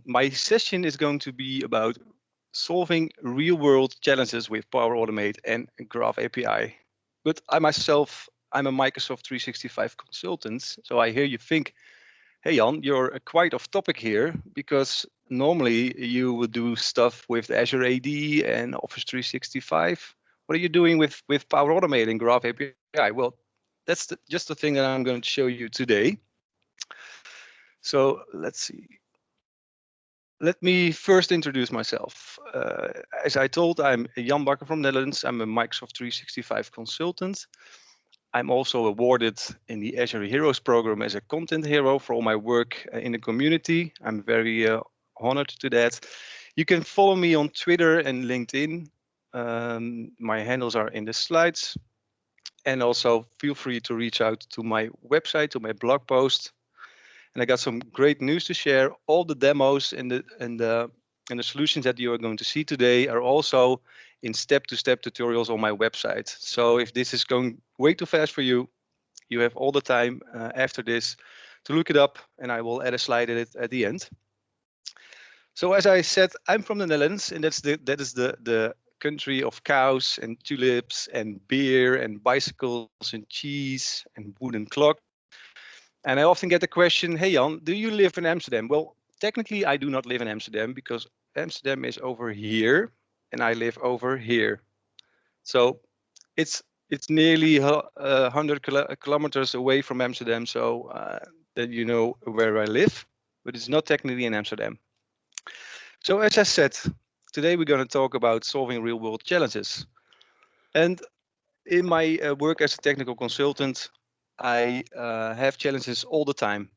My session is going to be about solving real-world challenges with Power Automate and Graph API. But I myself, I'm a Microsoft 365 consultant, so I hear you think, hey Jan, you're quite off topic here, because normally you would do stuff with Azure AD and Office 365. What are you doing with Power Automate and Graph API? Well, that's just the thing that I'm going to show you today. So let's see. Let me first introduce myself. As I told, I'm Jan Bakker from Netherlands. I'm a Microsoft 365 consultant. I'm also awarded in the Azure Heroes program as a content hero for all my work in the community. I'm very honored to that. You can follow me on Twitter and LinkedIn. My handles are in the slides. And also feel free to reach out to my website, to my blog post. And I got some great news to share. All the demos and the solutions that you are going to see today are also in step-to-step tutorials on my website. So if this is going way too fast for you, you have all the time after this to look it up, and I will add a slide at the end. So as I said, I'm from the Netherlands, and that is the country of cows and tulips and beer and bicycles and cheese and wooden clocks. And I often get the question, hey Jan, do you live in Amsterdam? Well, technically I do not live in Amsterdam, because Amsterdam is over here and I live over here. So it's nearly 100 kilometers away from Amsterdam, so that you know where I live, but it's not technically in Amsterdam. So as I said, today we're going to talk about solving real world challenges. And in my work as a technical consultant, I have challenges all the time.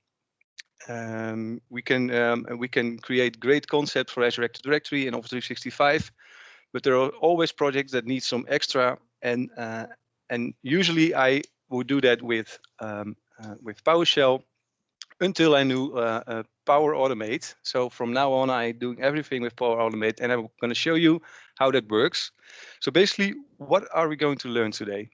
We can create great concepts for Azure Active Directory and Office 365, but there are always projects that need some extra, and usually I would do that with PowerShell until I knew Power Automate. So from now on, I'm doing everything with Power Automate, and I'm going to show you how that works. So basically, what are we going to learn today?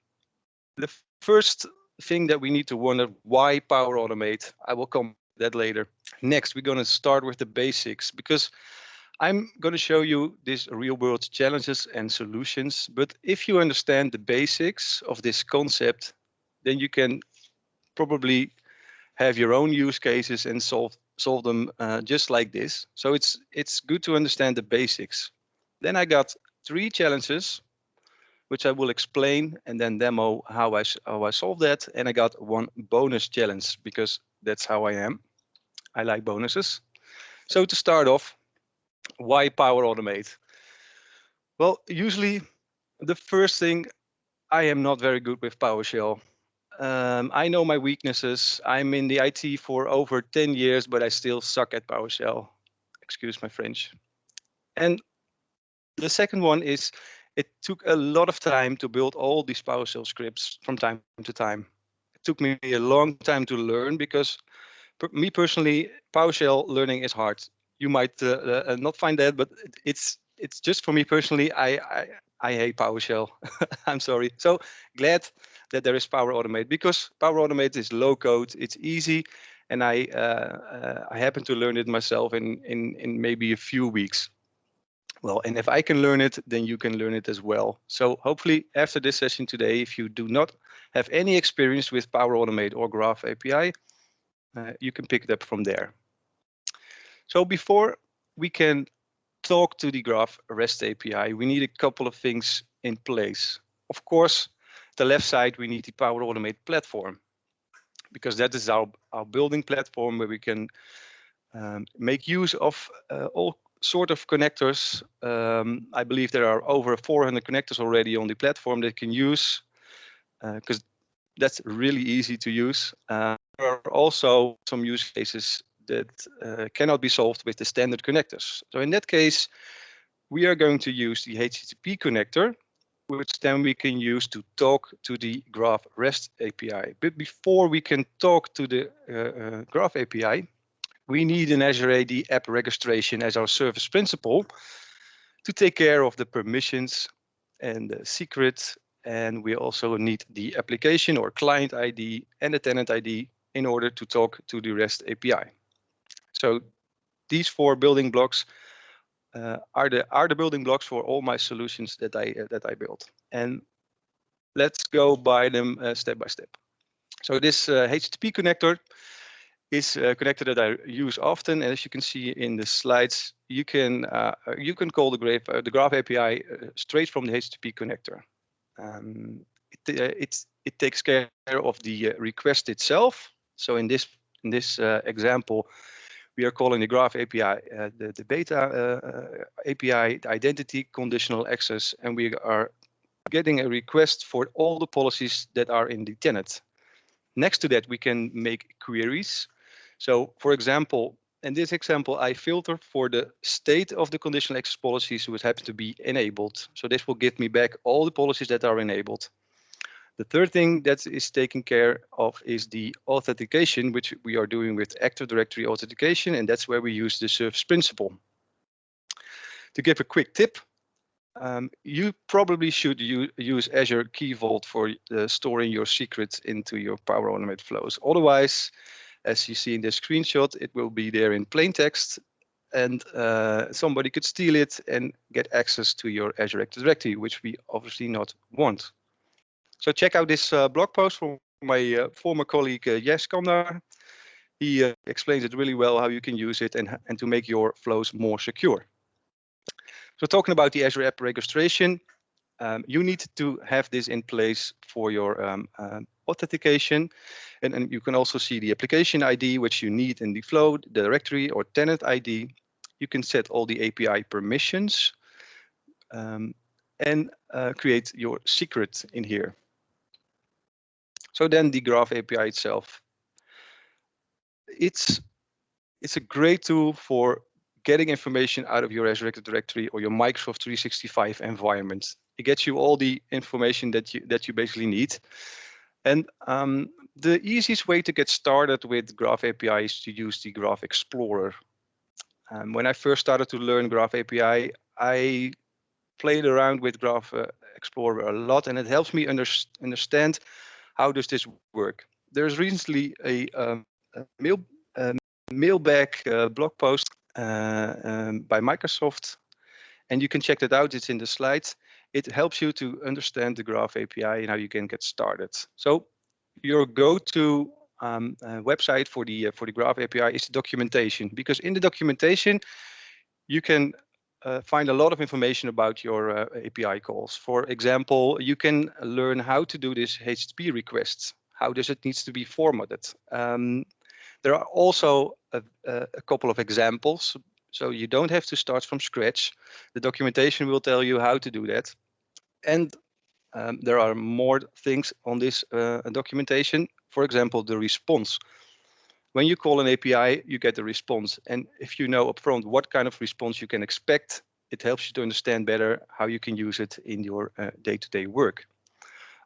The first thing that we need to wonder, why Power Automate? I will come to that later. Next, we're going to start with the basics, because I'm going to show you these real world challenges and solutions. But if you understand the basics of this concept, then you can probably have your own use cases and solve them just like this. So it's good to understand the basics. Then I got 3 challenges, which I will explain and then demo how I solve that. And I got 1 bonus challenge, because that's how I am. I like bonuses. So to start off, why Power Automate? Well, usually the first thing, I am not very good with PowerShell. I know my weaknesses. I'm in the IT for over 10 years, but I still suck at PowerShell. Excuse my French. And the second one is, it took a lot of time to build all these PowerShell scripts from time to time. It took me a long time to learn, because me personally, PowerShell learning is hard. You might not find that, but it's just for me personally. I hate PowerShell. I'm sorry. So glad that there is Power Automate, because Power Automate is low code, it's easy, and I happen to learn it myself in maybe a few weeks. Well, and if I can learn it, then you can learn it as well. So hopefully after this session today, if you do not have any experience with Power Automate or Graph API, you can pick it up from there. So before we can talk to the Graph REST API, we need a couple of things in place. Of course, the left side, we need the Power Automate platform, because that is our building platform where we can make use of all sort of connectors. I believe there are over 400 connectors already on the platform that can use, because that's really easy to use. There are also some use cases that cannot be solved with the standard connectors. So in that case, we are going to use the HTTP connector, which then we can use to talk to the Graph REST API. But before we can talk to the Graph API, we need an Azure AD app registration as our service principal to take care of the permissions and the secrets. And we also need the application or client ID and the tenant ID in order to talk to the REST API. So these 4 building blocks are the building blocks for all my solutions that I build. And let's go by them step by step. So this HTTP connector is a connector that I use often, and as you can see in the slides, you can call the Graph API straight from the HTTP connector. It takes care of the request itself. So in this example, we are calling the Graph API the beta API, the identity, conditional access, and we are getting a request for all the policies that are in the tenant. Next to that, we can make queries. So for example, in this example, I filter for the state of the conditional access policies which happen to be enabled. So this will give me back all the policies that are enabled. The third thing that is taken care of is the authentication, which we are doing with Active Directory authentication, and that's where we use the service principal. To give a quick tip, you probably should use Azure Key Vault for storing your secrets into your Power Automate flows. Otherwise, as you see in this screenshot, it will be there in plain text, and somebody could steal it and get access to your Azure Active Directory, which we obviously not want. So check out this blog post from my former colleague Jes Kamdar. He explains it really well how you can use it and to make your flows more secure. So talking about the Azure App Registration, you need to have this in place for your authentication. And you can also see the application ID, which you need in the flow, the directory or tenant ID. You can set all the API permissions and create your secret in here. So then the Graph API itself. It's a great tool for getting information out of your Azure Active Directory or your Microsoft 365 environment. It gets you all the information that you basically need. And the easiest way to get started with Graph API is to use the Graph Explorer. When I first started to learn Graph API, I played around with Graph Explorer a lot, and it helps me understand how does this work. There's recently a mailback blog post by Microsoft, and you can check that out. It's in the slides. It helps you to understand the Graph API and how you can get started. So your go-to website for the Graph API is the documentation, because in the documentation you can find a lot of information about your API calls. For example, you can learn how to do this HTTP requests. How does it needs to be formatted? There are also a couple of examples, so you don't have to start from scratch. The documentation will tell you how to do that. And there are more things on this documentation. For example, the response. When you call an API, you get a response. And if you know upfront what kind of response you can expect, it helps you to understand better how you can use it in your day-to-day work.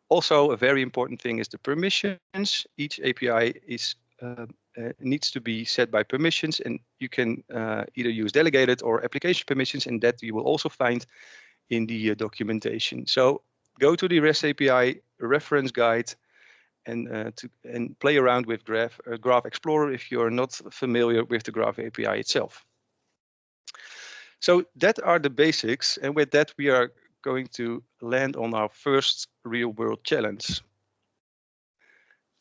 Also, a very important thing is the permissions. Each API needs to be set by permissions, and you can either use delegated or application permissions, and that you will also find in the documentation. So go to the REST API reference guide and play around with Graph Explorer if you're not familiar with the Graph API itself. So that are the basics, and with that we are going to land on our first real-world challenge.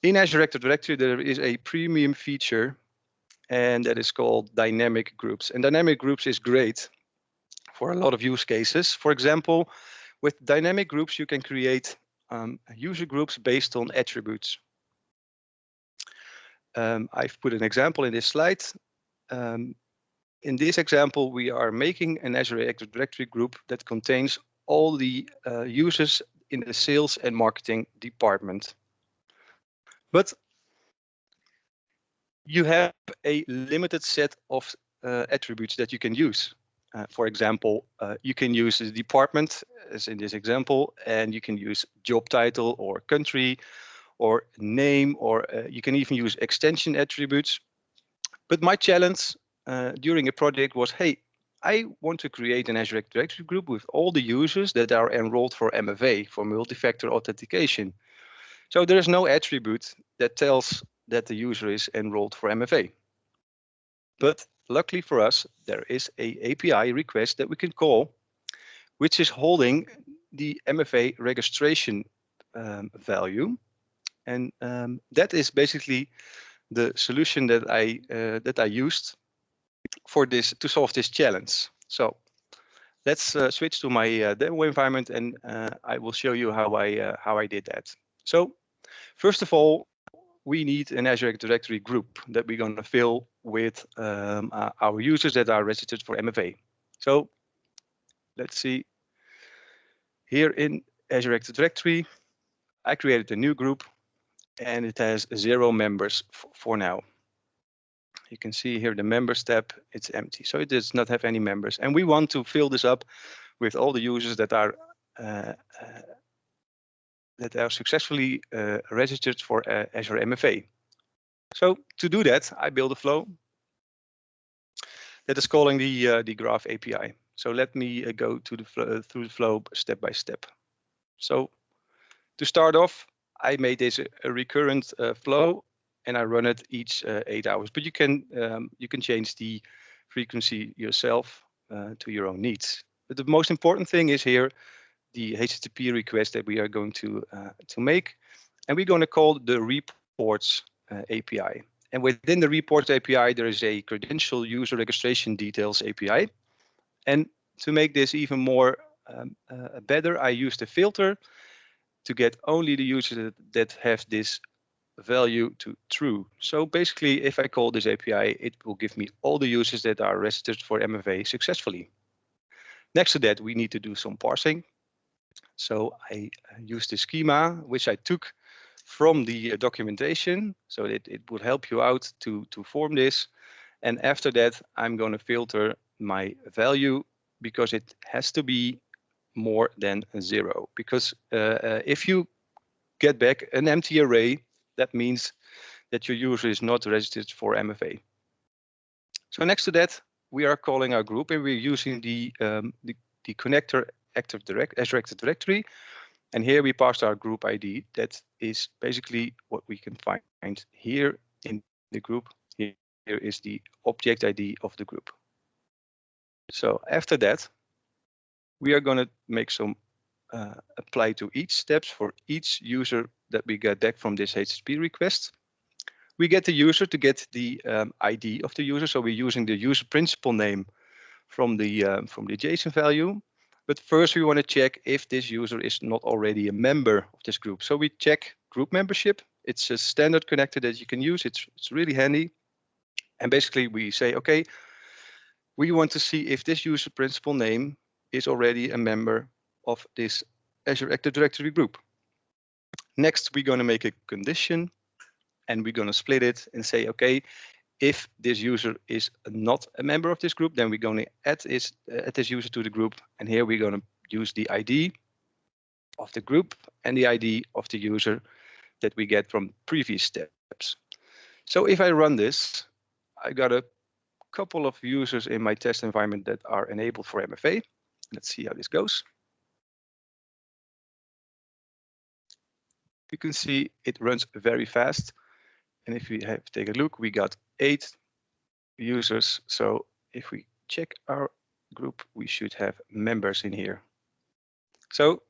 In Azure Active Directory, there is a premium feature, and that is called dynamic groups. And dynamic groups is great for a lot of use cases. For example, with dynamic groups, you can create user groups based on attributes. I've put an example in this slide. In this example, we are making an Azure Active Directory group that contains all the users in the sales and marketing department. But you have a limited set of attributes that you can use. For example, you can use the department, as in this example, and you can use job title or country or name, or you can even use extension attributes. But my challenge during a project was, hey, I want to create an Azure Active Directory group with all the users that are enrolled for MFA, for multi-factor authentication. So there is no attribute that tells that the user is enrolled for MFA. But luckily for us, there is a API request that we can call, which is holding the MFA registration value. And that is basically the solution that I used for this to solve this challenge. So let's switch to my demo environment, and I will show you how I did that. So first of all, we need an Azure Active Directory group that we're going to fill with our users that are registered for MFA. So let's see. Here in Azure Active Directory, I created a new group, and it has 0 members for now. You can see here the members tab, it's empty. So it does not have any members. And we want to fill this up with all the users that are successfully registered for Azure MFA. So to do that, I build a flow that is calling the Graph API. So let me go to through the flow step by step. So to start off, I made this a recurrent flow, and I run it each 8 hours. But you can change the frequency yourself to your own needs. But the most important thing is here the HTTP request that we are going to make, and we're going to call the reports API. And within the reports API, there is a credential user registration details API. And to make this even more better, I used a filter to get only the users that have this value to true. So basically, if I call this API, it will give me all the users that are registered for MFA successfully. Next to that, we need to do some parsing. So I used the schema, which I took from the documentation, so that it would help you out to form this. And after that, I'm going to filter my value because it has to be more than 0. Because if you get back an empty array, that means that your user is not registered for MFA. So next to that, we are calling our group, and we're using the connector Azure Active Directory. And here we passed our group ID. That is basically what we can find here in the group. Here is the object ID of the group. So after that, we are going to make some apply to each steps for each user that we get back from this HTTP request. We get the user to get the ID of the user. So we're using the user principal name from the JSON value. But first, we want to check if this user is not already a member of this group. So we check group membership. It's a standard connector that you can use. It's really handy. And basically, we say, OK, we want to see if this user principal name is already a member of this Azure Active Directory group. Next, we're going to make a condition, and we're going to split it and say, OK, if this user is not a member of this group, then we're going to add this user to the group. And here we're going to use the ID of the group and the ID of the user that we get from previous steps. So if I run this, I got a couple of users in my test environment that are enabled for MFA. Let's see how this goes. You can see it runs very fast. And if we take a look, we got 8 users. So if we check our group, we should have members in here. So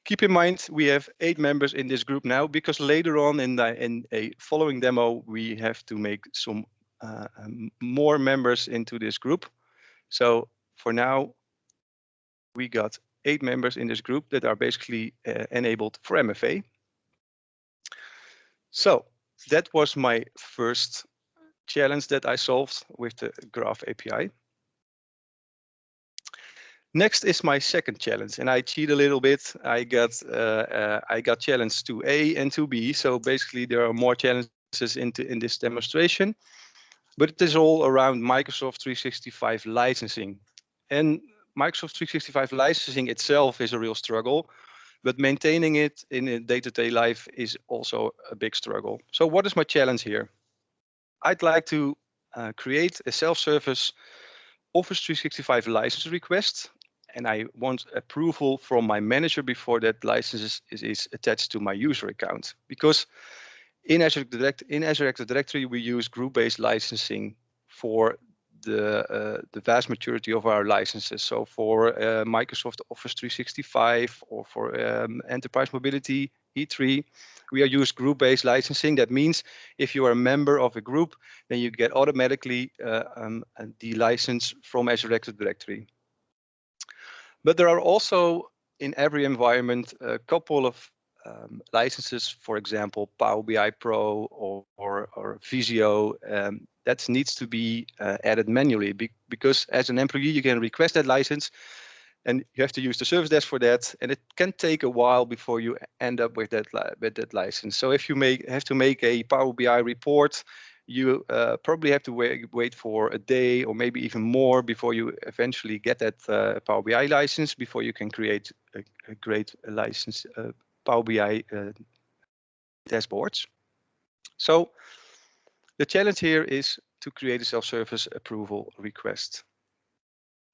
keep in mind, we have 8 members in this group now, because later on in a following demo, we have to make some more members into this group. So for now, we got 8 members in this group that are basically enabled for MFA. So that was my first challenge that I solved with the Graph API. Next is my second challenge, and I cheat a little bit. I got challenge 2A and 2B. So basically, there are more challenges in this demonstration, but it is all around Microsoft 365 licensing. And Microsoft 365 licensing itself is a real struggle, but maintaining it in a day-to-day life is also a big struggle. So what is my challenge here? I'd like to create a self-service Office 365 license request, and I want approval from my manager before that license is attached to my user account. Because in Azure Active Directory, we use group-based licensing for the vast majority of our licenses. So for Microsoft Office 365 or for Enterprise Mobility E3, we are used group-based licensing. That means if you are a member of a group, then you get automatically the license from Azure Active Directory. But there are also in every environment a couple of licenses, for example, Power BI Pro or Visio, that needs to be added manually because as an employee, you can request that license and you have to use the service desk for that. And it can take a while before you end up with that license. So if you have to make a Power BI report, you probably have to wait for a day or maybe even more before you eventually get that Power BI license, before you can create a great license Power BI dashboards. So the challenge here is to create a self-service approval request.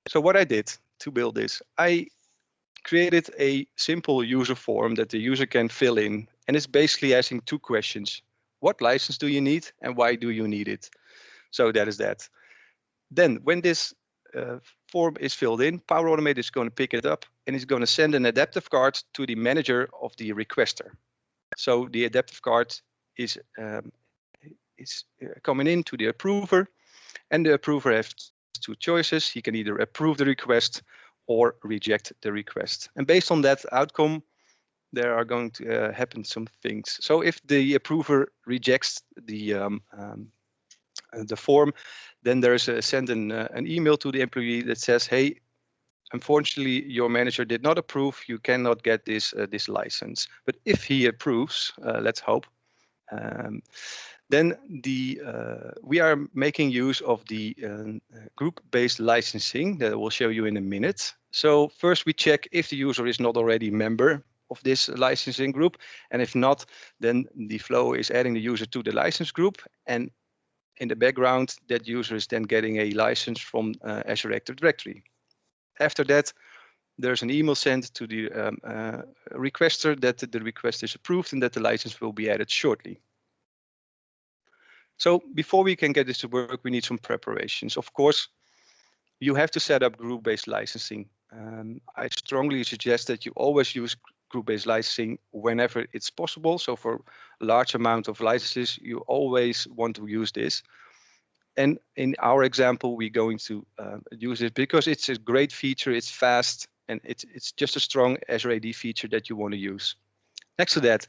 So what I did to build this, I created a simple user form that the user can fill in, and it's basically asking two questions. What license do you need and why do you need it? So that is that. Then when this form is filled in, Power Automate is going to pick it up and it's going to send an adaptive card to the manager of the requester. So the adaptive card is coming in to the approver, and the approver has two choices. He can either approve the request or reject the request. And based on that outcome, there are going to happen some things. So if the approver rejects the form, then there's send an email to the employee that says, hey, unfortunately, your manager did not approve. You cannot get this license. But if he approves, let's hope, then we are making use of the group-based licensing that I will show you in a minute. So first we check if the user is not already a member of this licensing group. And if not, then the flow is adding the user to the license group. And in the background, that user is then getting a license from Azure Active Directory. After that, there's an email sent to the requester that the request is approved and that the license will be added shortly. So before we can get this to work, we need some preparations. Of course, you have to set up group-based licensing. I strongly suggest that you always use group-based licensing whenever it's possible. So for a large amount of licenses, you always want to use this. And in our example, we're going to use it because it's a great feature, it's fast, and it's just a strong Azure AD feature that you want to use. Next to that,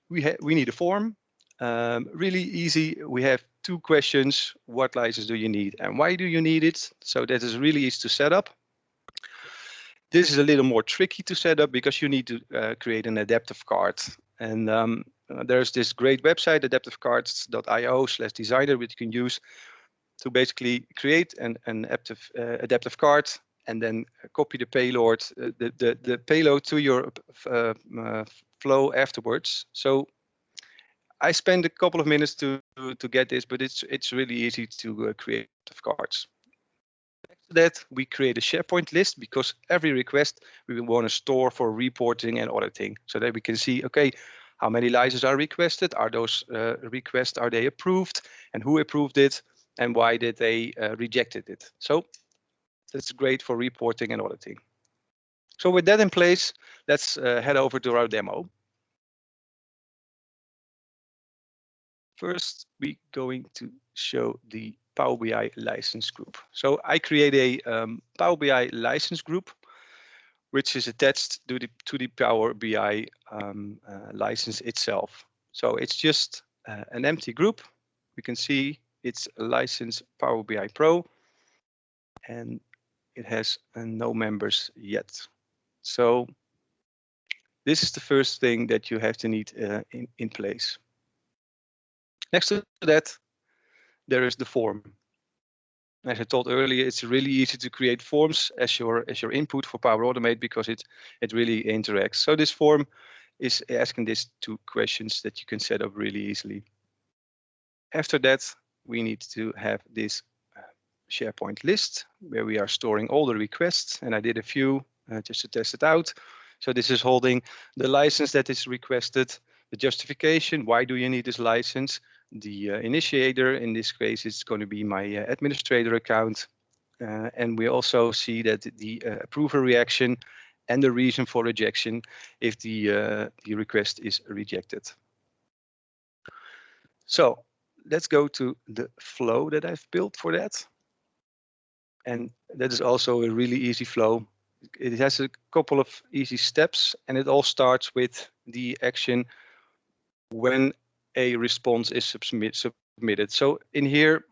we need a form. Really easy. We have two questions. What license do you need and why do you need it? So that is really easy to set up. This is a little more tricky to set up because you need to create an adaptive card. And there's this great website, adaptivecards.io/designer, which you can use to basically create an adaptive card and then copy the payload, the payload to your flow afterwards. So I spent a couple of minutes to get this, but it's really easy to create cards. Next to that, we create a SharePoint list because every request we will want to store for reporting and auditing, so that we can see, okay, how many licenses are requested? Are those requests, are they approved? And who approved it? And why did they rejected it? So that's great for reporting and auditing. So with that in place, let's head over to our demo. First, we're going to show the Power BI license group. So I create a Power BI license group, which is attached to the Power BI license itself. So it's just an empty group. We can see it's a license Power BI Pro, and it has no members yet. So this is the first thing that you have to need in place. Next to that, there is the form. As I told earlier, it's really easy to create forms as your input for Power Automate because it really interacts. So this form is asking these two questions that you can set up really easily. After that, we need to have this SharePoint list where we are storing all the requests, and I did a few just to test it out. So this is holding the license that is requested, the justification, why do you need this license, the initiator. In this case, it's going to be my administrator account. And we also see that the approver reaction and the reason for rejection if the request is rejected. So let's go to the flow that I've built for that. And that is also a really easy flow. It has a couple of easy steps, and it all starts with the action when a response is submitted. So in here,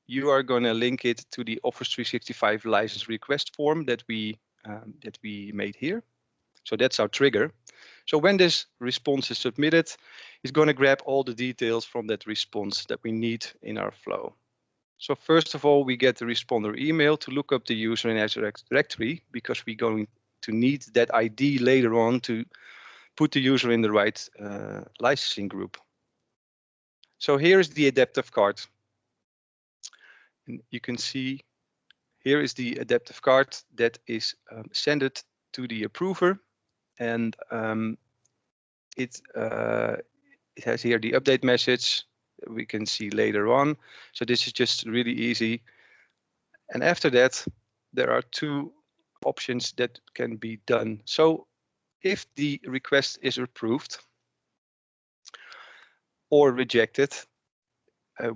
you are going to link it to the Office 365 license request form that we made here. So that's our trigger. So when this response is submitted, it's going to grab all the details from that response that we need in our flow. So first of all, we get the responder email to look up the user in Azure Directory, because we're going to need that ID later on to put the user in the right licensing group. So here's the adaptive card. And you can see here is the adaptive card that is sent to the approver, and it has here the update message that we can see later on. So this is just really easy. And after that, there are two options that can be done. So if the request is approved or rejected,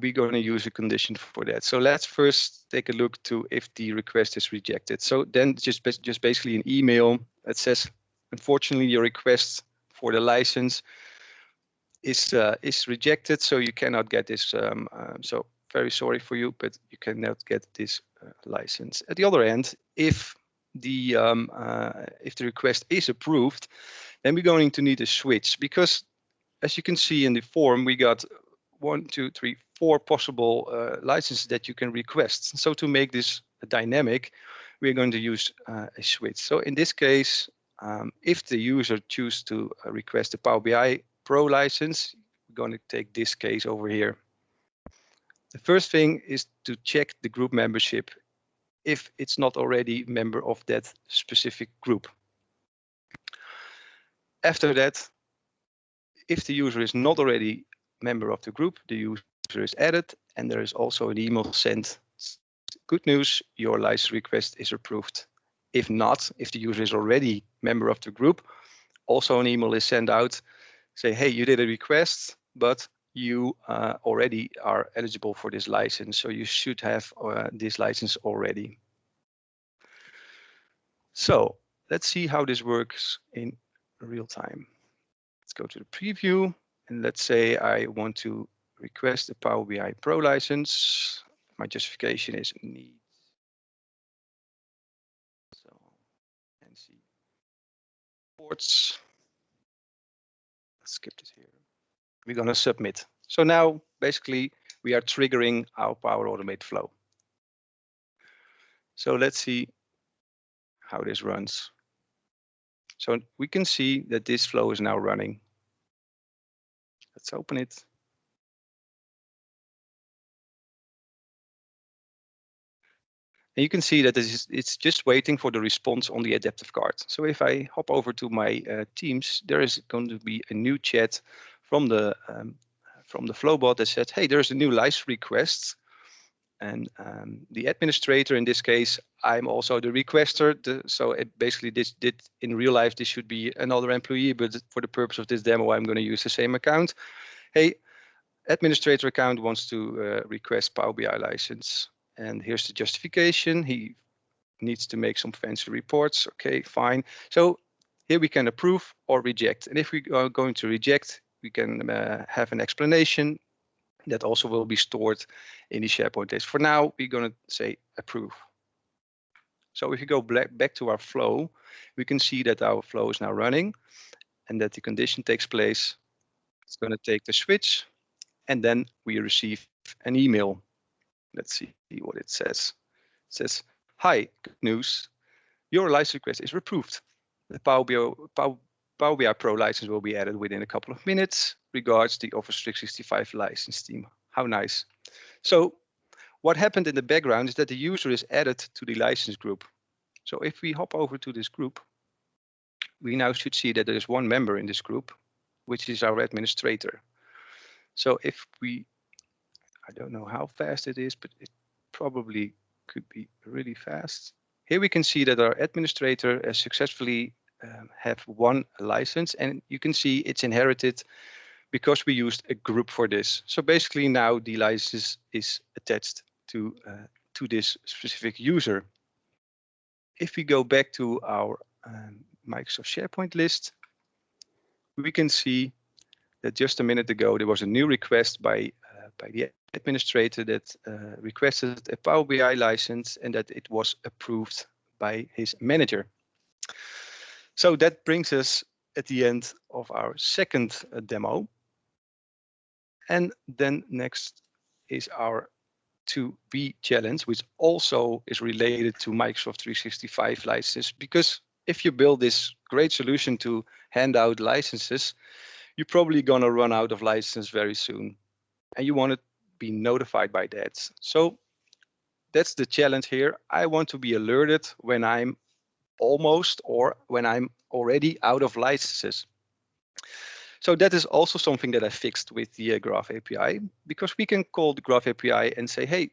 we're going to use a condition for that. So let's first take a look to if the request is rejected. So then just basically an email that says, unfortunately, your request for the license is rejected, so you cannot get this. So very sorry for you, but you cannot get this license. At the other end, if the request is approved, then we're going to need a switch, because as you can see in the form, we got 1, 2, 3, 4 possible licenses that you can request. So to make this dynamic, we're going to use a switch. So in this case, if the user chooses to request a Power BI Pro license, we're going to take this case over here. The first thing is to check the group membership if it's not already a member of that specific group. After that, if the user is not already a member of the group, the user is added, and there is also an email sent. Good news, your license request is approved. If not, if the user is already a member of the group, also an email is sent out, say, hey, you did a request, but you already are eligible for this license, so you should have this license already. So let's see how this works in real time. Let's go to the preview, and let's say I want to request a Power BI Pro license. My justification is need. So, and see ports. Let's skip this here. We're going to submit. So now basically we are triggering our Power Automate flow. So let's see how this runs. So we can see that this flow is now running. Let's open it. And you can see that it's just waiting for the response on the adaptive card. So if I hop over to my Teams, there is going to be a new chat from the Flowbot that said, hey, there's a new license request. And the administrator, in this case, I'm also the requester. So it basically in real life, this should be another employee, but for the purpose of this demo, I'm going to use the same account. Hey, administrator account wants to request Power BI license. And here's the justification. He needs to make some fancy reports. Okay, fine. So here we can approve or reject. And if we are going to reject, we can have an explanation that also will be stored in the SharePoint list. For now, we're going to say approve. So if you go back to our flow, we can see that our flow is now running and that the condition takes place. It's going to take the switch, and then we receive an email. Let's see what it says. It says, hi, good news. Your license request is approved. The Power BI Pro license will be added within a couple of minutes. Regards, the Office 365 license team. How nice. So what happened in the background is that the user is added to the license group. So if we hop over to this group, we now should see that there is one member in this group, which is our administrator. So if we, I don't know how fast it is, but it probably could be really fast. Here we can see that our administrator has successfully have one license, and you can see it's inherited because we used a group for this. So basically now the license is attached to this specific user. If we go back to our Microsoft SharePoint list, we can see that just a minute ago there was a new request by the administrator that requested a Power BI license and that it was approved by his manager. So that brings us at the end of our second demo. And then next is our 2B challenge, which also is related to Microsoft 365 licenses, because if you build this great solution to hand out licenses, you're probably going to run out of license very soon, and you want to be notified by that. So that's the challenge here. I want to be alerted when I'm almost or when I'm already out of licenses. So that is also something that I fixed with the Graph API, because we can call the Graph API and say, hey,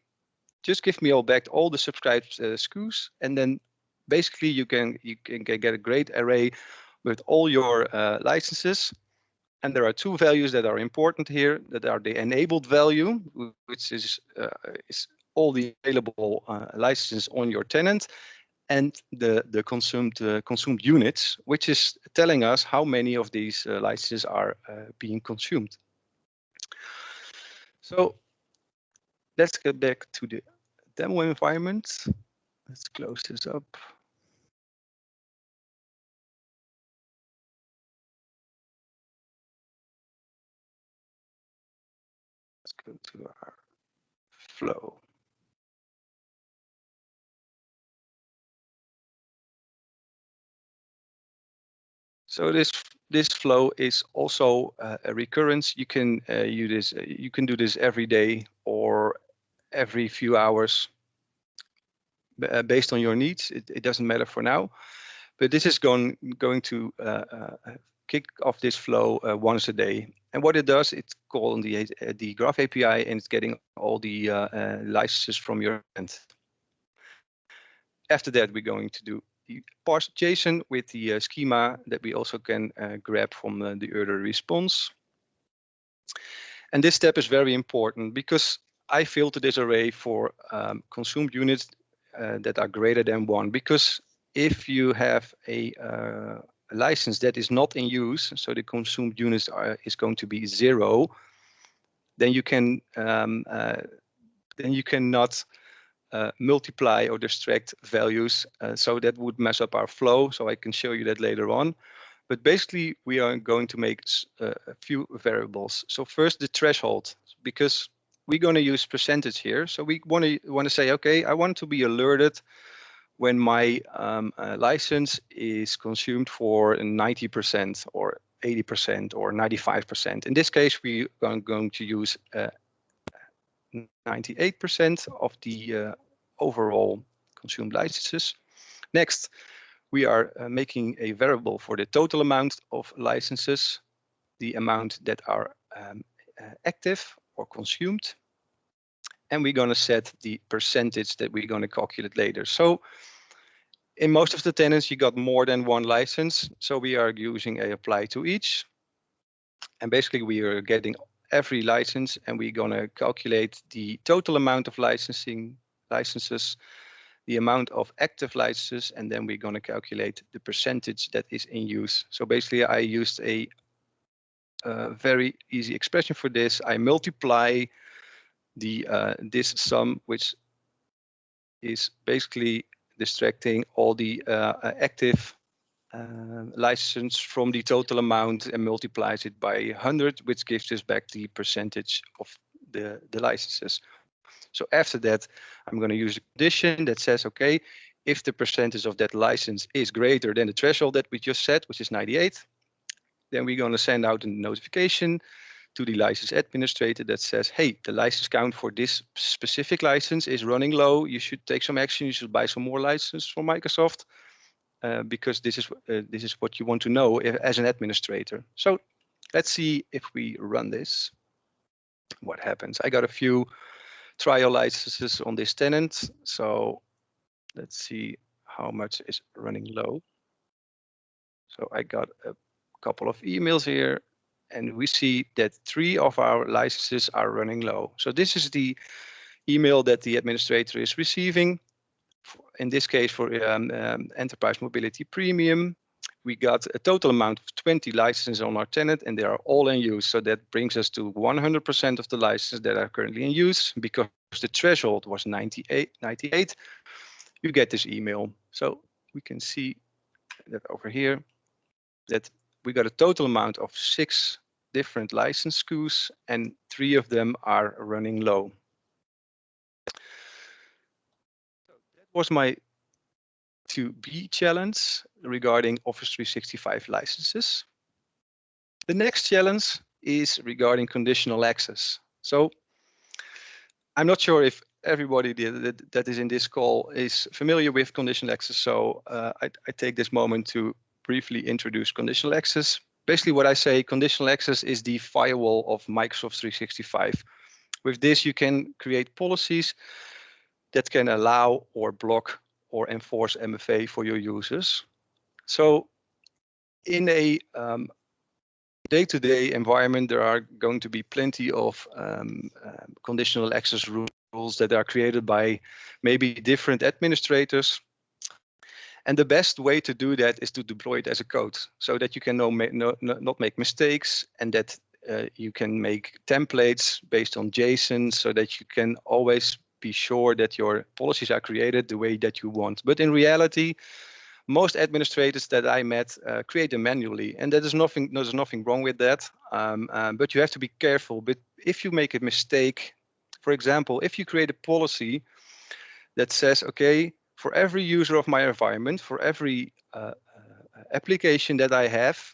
just give me all the subscribed SKUs, and then basically you can get a great array with all your licenses. And there are two values that are important here, that are the enabled value, which is all the available licenses on your tenant, and the consumed units, which is telling us how many of these licenses are being consumed. So let's get back to the demo environment. Let's close this up. Let's go to our flow. So this flow is also a recurrence. You can you can do this every day or every few hours based on your needs. It doesn't matter for now, but this is going to kick off this flow once a day. And what it does, it's calling the Graph API, and it's getting all the licenses from your end. After that, we're going to do the parse JSON with the schema that we also can grab from the earlier response. And this step is very important because I filter this array for consumed units that are greater than 1. Because if you have a license that is not in use, so the consumed units is going to be 0, then you can then you cannot multiply or distract values. So that would mess up our flow. So I can show you that later on. But basically, we are going to make a few variables. So first, the threshold, because we're going to use percentage here. So we want to say, okay, I want to be alerted when my license is consumed for 90% or 80% or 95%. In this case, we are going to use 98% of the overall consumed licenses. Next, we are making a variable for the total amount of licenses, the amount that are active or consumed. And we're going to set the percentage that we're going to calculate later. So in most of the tenants, you got more than one license. So we are using a apply to each. And basically, we are getting every license, and we're going to calculate the total amount of licenses, the amount of active licenses, and then we're going to calculate the percentage that is in use. So basically, I used a very easy expression for this. I multiply the this sum, which is basically distracting all the active license from the total amount and multiplies it by 100, which gives us back the percentage of the licenses. So after that, I'm going to use a condition that says, okay, if the percentage of that license is greater than the threshold that we just set, which is 98, then we're going to send out a notification to the license administrator that says, hey, the license count for this specific license is running low. You should take some action. You should buy some more licenses from Microsoft because this is what you want to know as an administrator. So let's see if we run this. what happens? I got a few trial licenses on this tenant. So let's see how much is running low. So I got a couple of emails here, and we see that 3 of our licenses are running low. So this is the email that the administrator is receiving. In this case, for Enterprise Mobility Premium, we got a total amount of 20 licenses on our tenant, and they are all in use. So that brings us to 100% of the licenses that are currently in use. Because the threshold was 98, you get this email. So we can see that over here, that we got a total amount of 6 different license SKUs, and 3 of them are running low. That was my to-be challenge regarding Office 365 licenses. The next challenge is regarding conditional access. So I'm not sure if everybody that is in this call is familiar with conditional access. So I take this moment to briefly introduce conditional access. Basically what I say, conditional access is the firewall of Microsoft 365. With this, you can create policies that can allow or block or enforce MFA for your users. So in a day-to-day environment, there are going to be plenty of conditional access rules that are created by maybe different administrators. And the best way to do that is to deploy it as a code so that you can not make mistakes, and that you can make templates based on JSON so that you can always be sure that your policies are created the way that you want. But in reality, most administrators that I met create them manually, and there's nothing wrong with that. But you have to be careful. But if you make a mistake, for example, if you create a policy that says, okay, for every user of my environment, for every application that I have,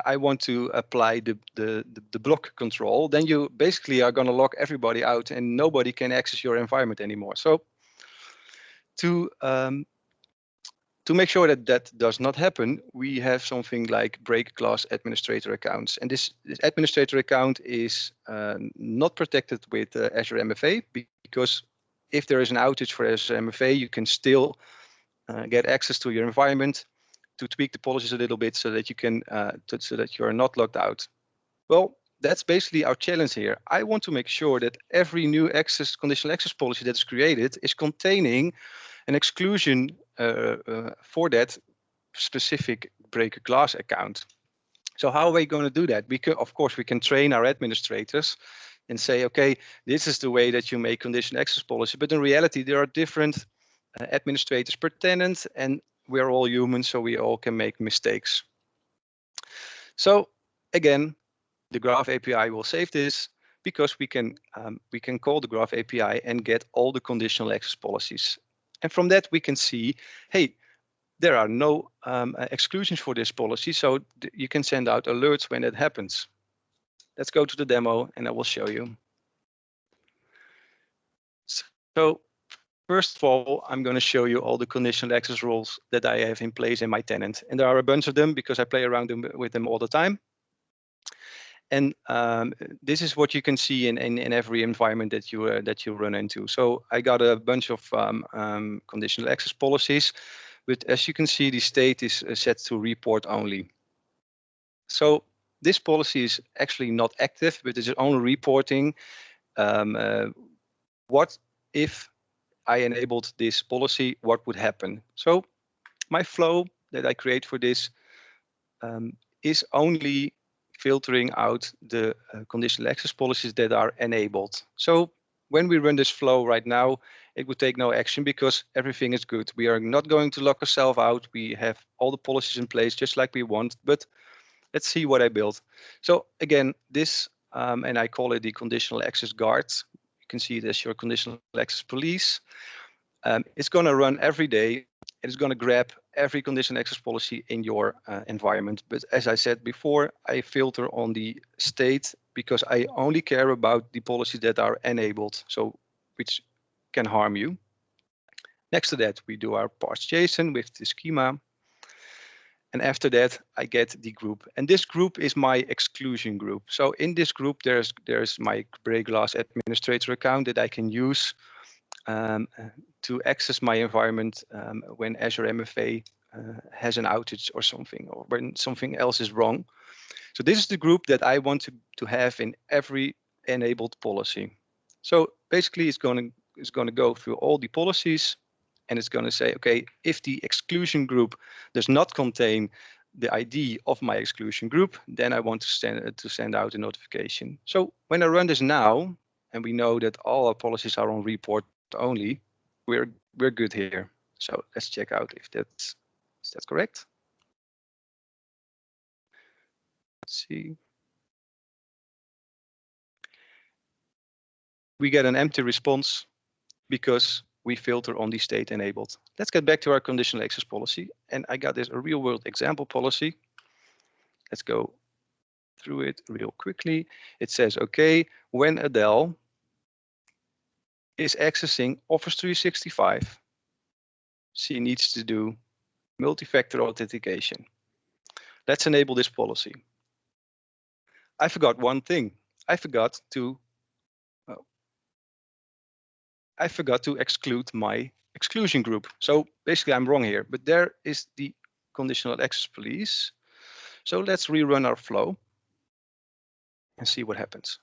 I want to apply the block control, then you basically are going to lock everybody out and nobody can access your environment anymore. So to make sure that that does not happen, we have something like break class administrator accounts. And this administrator account is not protected with Azure MFA, because if there is an outage for Azure MFA, you can still get access to your environment to tweak the policies a little bit so that you can so that you are not locked out. Well, that's basically our challenge here. I want to make sure that every new conditional access policy that's created is containing an exclusion for that specific break glass account. So how are we going to do that? Of course, we can train our administrators and say, okay, this is the way that you make conditional access policy. But in reality, there are different administrators per tenant, and we're all humans, so we all can make mistakes. So again, the Graph API will save this, because we can call the Graph API and get all the conditional access policies. And from that, we can see, hey, there are no exclusions for this policy, so you can send out alerts when that happens. Let's go to the demo and I will show you. So first of all, I'm going to show you all the conditional access rules that I have in place in my tenant. And there are a bunch of them because I play around with them all the time. And this is what you can see in every environment that you run into. So I got a bunch of conditional access policies, but as you can see, the state is set to report only. So this policy is actually not active, but it's only reporting what if I enabled this policy, what would happen. So my flow that I create for this is only filtering out the conditional access policies that are enabled. So when we run this flow right now, it would take no action because everything is good. We are not going to lock ourselves out. We have all the policies in place just like we want, but let's see what I built. So again, this, and I call it the conditional access guard. You can see it as your conditional access police. It's going to run every day. It's going to grab every conditional access policy in your environment. But as I said before, I filter on the state because I only care about the policies that are enabled, so which can harm you. Next to that, we do our parse JSON with the schema. And after that, I get the group. And this group is my exclusion group. So in this group, there's my Gray Glass administrator account that I can use to access my environment when Azure MFA has an outage or something, or when something else is wrong. So this is the group that I want to have in every enabled policy. So basically, it's going to go through all the policies, and it's going to say, okay, if the exclusion group does not contain the ID of my exclusion group, then I want to send out a notification. So when I run this now, and we know that all our policies are on report only, we're good here. So let's check out if is that correct. Let's see. We get an empty response because we filter on the state enabled. Let's get back to our conditional access policy. And I got this a real world example policy. Let's go through it real quickly. It says, okay, when Adele is accessing Office 365, she needs to do multi-factor authentication. Let's enable this policy. I forgot one thing. I forgot to exclude my exclusion group. So basically I'm wrong here, but there is the conditional access police. So let's rerun our flow and see what happens.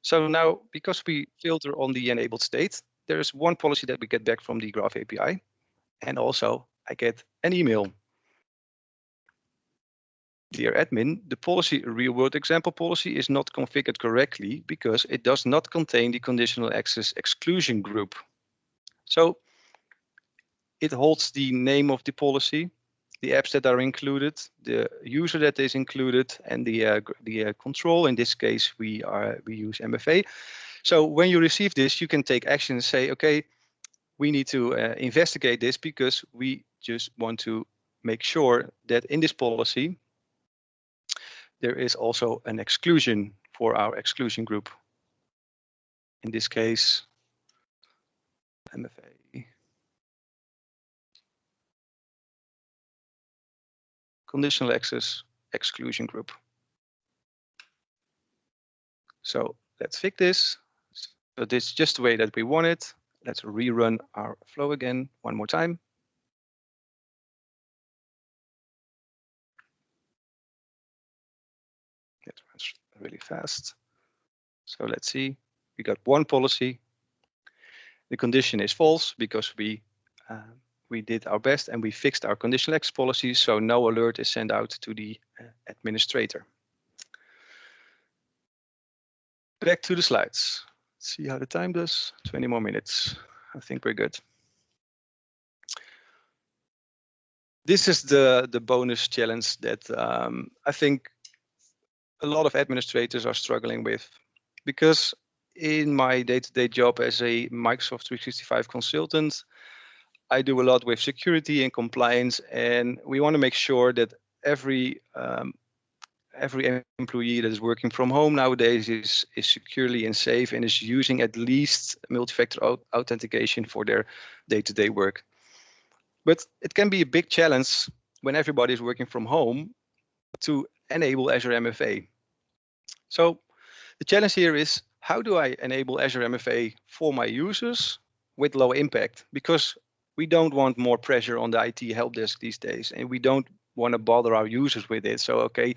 So now, because we filter on the enabled state, there is one policy that we get back from the Graph API. And also I get an email. Dear admin, the policy real world example policy is not configured correctly because it does not contain the conditional access exclusion group. So it holds the name of the policy, the apps that are included, the user that is included, and the control. In this case, we use MFA. So when you receive this, you can take action and say, okay, we need to investigate this because we just want to make sure that in this policy, there is also an exclusion for our exclusion group. In this case, MFA. Conditional access exclusion group. So let's fix this. So this is just the way that we want it. Let's rerun our flow again one more time. It runs really fast. So let's see, we got one policy. The condition is false because we did our best and we fixed our conditional access policy, so no alert is sent out to the administrator. Back to the slides. Let's see how the time does. 20 more minutes. I think we're good. This is the bonus challenge that I think a lot of administrators are struggling with, because in my day-to-day job as a Microsoft 365 consultant, I do a lot with security and compliance, and we want to make sure that every employee that is working from home nowadays is securely and safe and is using at least multi-factor authentication for their day-to-day work. But it can be a big challenge when everybody is working from home to enable Azure MFA. So the challenge here is, how do I enable Azure MFA for my users with low impact? Because we don't want more pressure on the IT help desk these days, and we don't want to bother our users with it. So okay,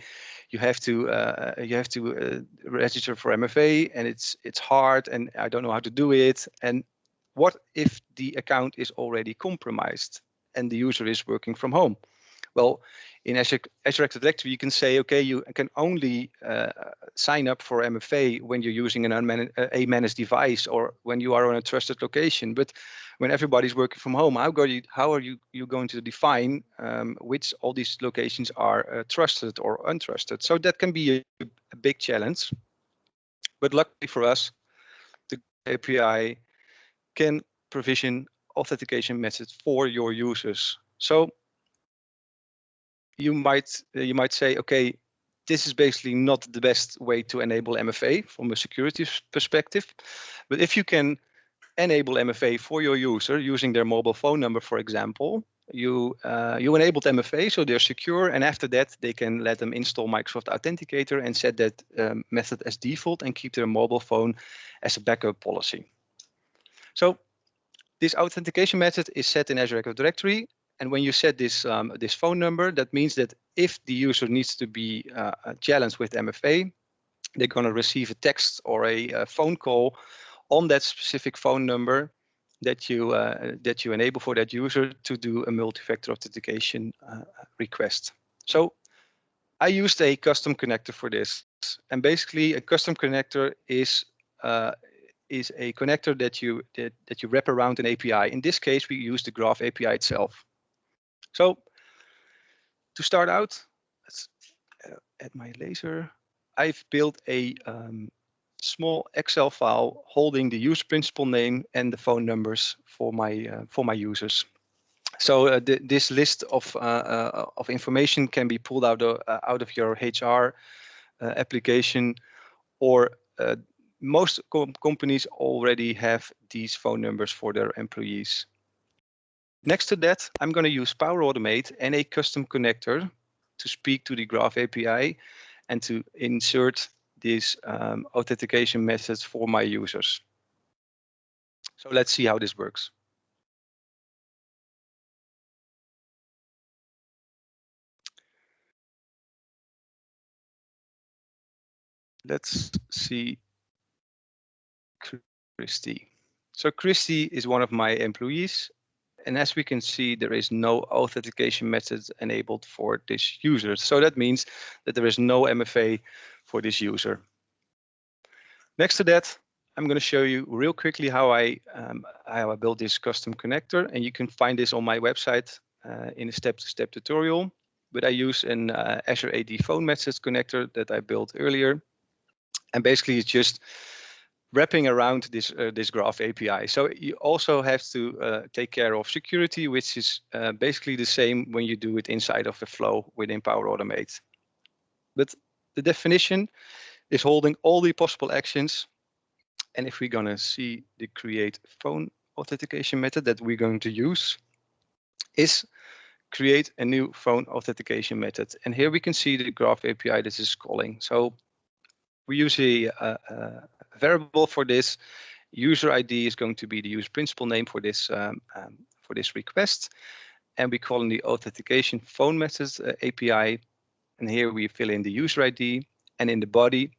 you have to register for MFA, and it's hard, and I don't know how to do it. And what if the account is already compromised and the user is working from home? Well, in Azure Active Directory, you can say, okay, you can only sign up for MFA when you're using a managed device or when you are on a trusted location. But when everybody's working from home, how are you going to define which all these locations are trusted or untrusted? So that can be a big challenge. But luckily for us, the API can provision authentication methods for your users. So you might say, okay, this is basically not the best way to enable MFA from a security perspective. But if you can enable MFA for your user using their mobile phone number, for example, you enabled MFA, so they're secure, and after that they can let them install Microsoft Authenticator and set that method as default and keep their mobile phone as a backup policy. So this authentication method is set in Azure Active Directory, and when you set this this phone number, that means that if the user needs to be challenged with MFA, they're going to receive a text or a phone call on that specific phone number that you enable for that user to do a multi-factor authentication request. So I used a custom connector for this, and basically a custom connector is a connector that you wrap around an API. In this case, we use the Graph API itself. So to start out, let's add my laser. I've built a small Excel file holding the user principal name and the phone numbers for my users. So this list of information can be pulled out of your HR application, or most companies already have these phone numbers for their employees. Next to that, I'm going to use Power Automate and a custom connector to speak to the Graph API and to insert these authentication methods for my users. So let's see how this works. Let's see Christy. So Christy is one of my employees, and as we can see, there is no authentication method enabled for this user. So that means that there is no MFA for this user. Next to that, I'm going to show you real quickly how I built this custom connector, and you can find this on my website in a step-to-step tutorial. But I use an Azure AD phone message connector that I built earlier, and basically it's just wrapping around this Graph API. So you also have to take care of security, which is basically the same when you do it inside of the flow within Power Automate. But the definition is holding all the possible actions. And if we're going to see the create phone authentication method that we're going to use, is create a new phone authentication method. And here we can see the Graph API that is calling. So we use a variable for this. User ID is going to be the user principal name for this request, and we call in the authentication phone method API. And here we fill in the user ID, and in the body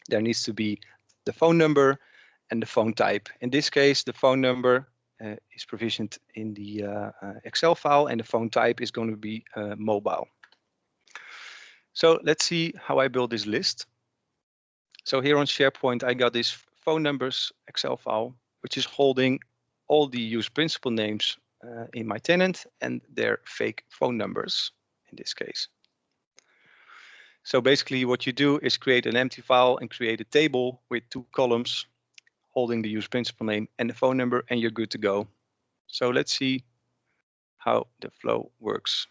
there needs to be the phone number and the phone type. In this case, the phone number is provisioned in the Excel file, and the phone type is going to be mobile. So let's see how I build this list. So here on SharePoint, I got this phone numbers Excel file, which is holding all the user principal names in my tenant and their fake phone numbers in this case. So basically what you do is create an empty file and create a table with 2 columns holding the user principal name and the phone number, and you're good to go. So let's see how the flow works.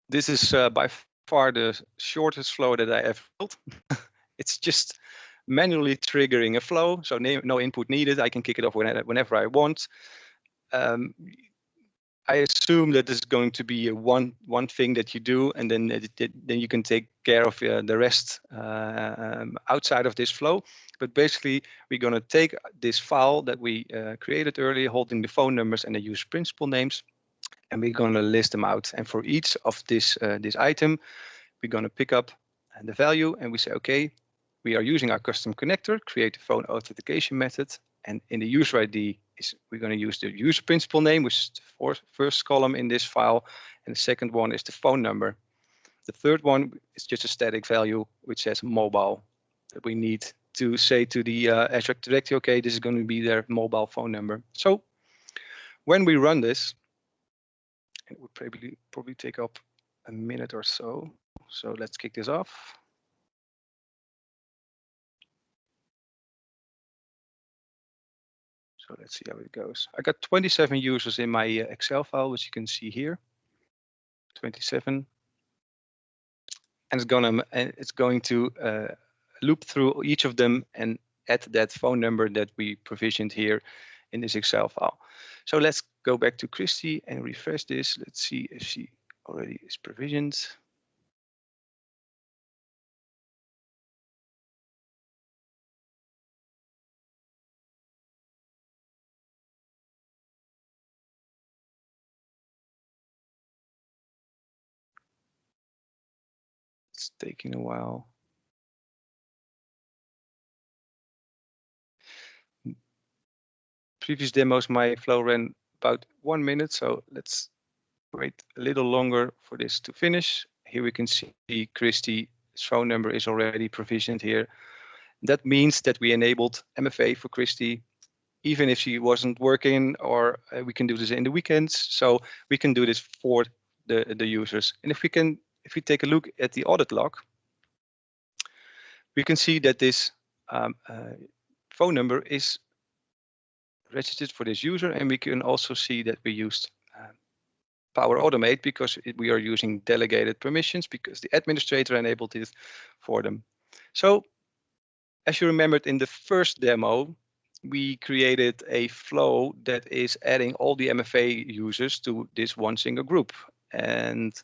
This is by far the shortest flow that I ever built. It's just manually triggering a flow, so no input needed. I can kick it off whenever I want. I assume that this is going to be one thing that you do, and then you can take care of the rest outside of this flow. But basically, we're going to take this file that we created earlier, holding the phone numbers and the user principal names, and we're going to list them out. And for each of this item, we're going to pick up the value, and we say, okay, we are using our custom connector, create a phone authentication method, and in the user ID we're going to use the user principal name, which is the first column in this file, and the second one is the phone number. The third one is just a static value which says mobile, that we need to say to the Azure Directory, okay, this is going to be their mobile phone number. So when we run this, it would probably take up a minute or so. So let's kick this off. So let's see how it goes. I got 27 users in my Excel file, which you can see here. 27, and it's going to loop through each of them and add that phone number that we provisioned here in this Excel file. So let's go back to Christy and refresh this. Let's see if she already is provisioned. It's taking a while. Previous demos, my flow ran about 1 minute, so let's wait a little longer for this to finish. Here we can see Christy's phone number is already provisioned here. That means that we enabled MFA for Christy, even if she wasn't working, or we can do this in the weekends. So we can do this for the users. And if we take a look at the audit log, we can see that this phone number is registered for this user, and we can also see that we used Power Automate because we are using delegated permissions because the administrator enabled it for them. So as you remembered in the first demo, we created a flow that is adding all the MFA users to this one single group. And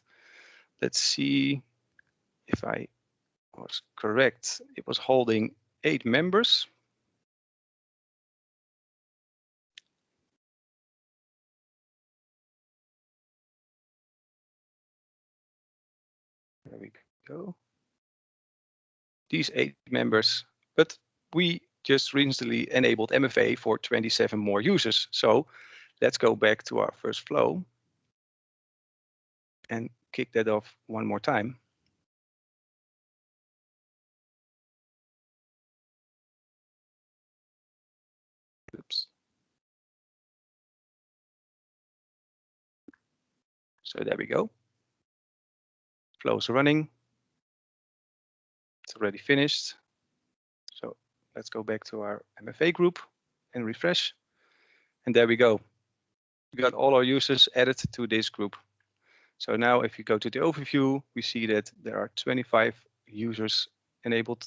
let's see if I was correct. It was holding 8 members. There we go. These 8 members, but we just recently enabled MFA for 27 more users. So let's go back to our first flow and kick that off one more time. Oops. So there we go. Flow's running. It's already finished. So let's go back to our MFA group and refresh. And there we go. We got all our users added to this group. So now if you go to the overview, we see that there are 25 users enabled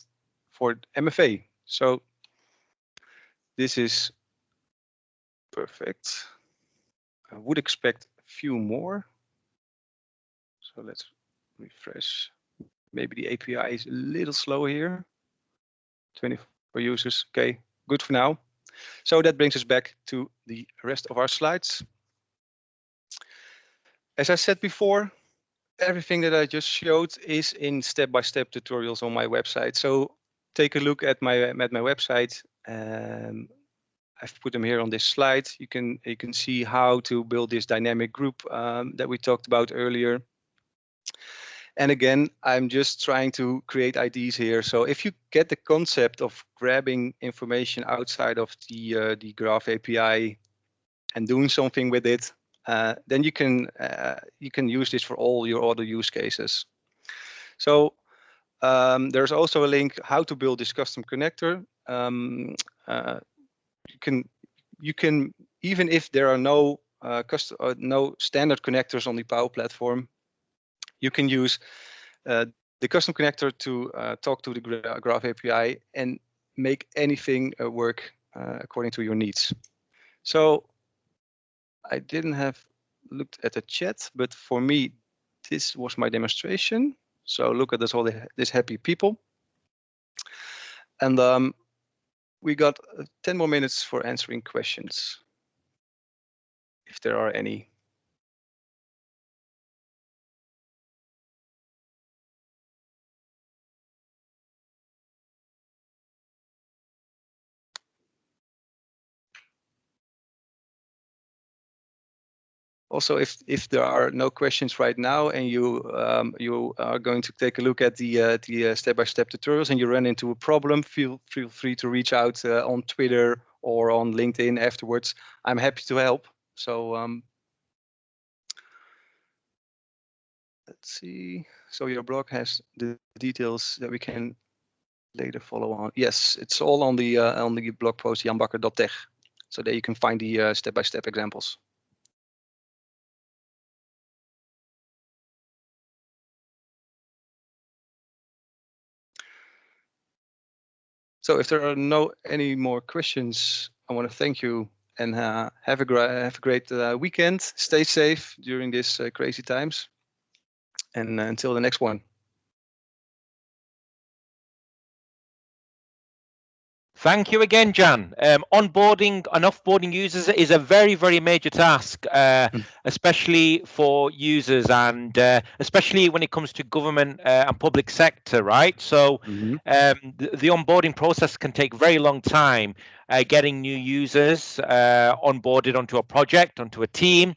for MFA. So this is perfect. I would expect a few more. So let's refresh. Maybe the API is a little slow here. 24 users. Okay, good for now. So that brings us back to the rest of our slides. As I said before, everything that I just showed is in step-by-step tutorials on my website. So take a look at my website. I've put them here on this slide. You can see how to build this dynamic group that we talked about earlier. And again, I'm just trying to create ideas here. So if you get the concept of grabbing information outside of the Graph API and doing something with it, then you can use this for all your other use cases. So there's also a link how to build this custom connector. You can even if there are no no standard connectors on the Power Platform, you can use the custom connector to talk to the Graph API and make anything work according to your needs. So I didn't have looked at the chat, but for me, this was my demonstration. So look at this, all these happy people. And we got 10 more minutes for answering questions, if there are any. Also, if there are no questions right now and you are going to take a look at the step-by-step tutorials and you run into a problem, feel free to reach out on Twitter or on LinkedIn afterwards. I'm happy to help. So let's see. So your blog has the details that we can later follow on. Yes, it's all on the blog post janbakker.tech. So there you can find the step-by-step examples. So if there are any more questions, I want to thank you and have a great weekend. Stay safe during these crazy times, and until the next one. Thank you again, Jan. Onboarding and offboarding users is a very, very major task, especially for users and especially when it comes to government and public sector, right? So the onboarding process can take a very long time, getting new users onboarded onto a project, onto a team.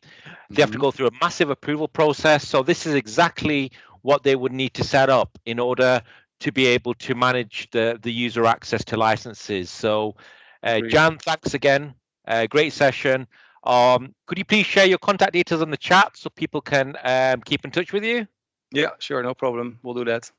They have to go through a massive approval process. So this is exactly what they would need to set up in order to be able to manage the user access to licenses. So Jan, thanks again. Great session. Could you please share your contact details on the chat so people can keep in touch with you? Yeah, sure, no problem. We'll do that.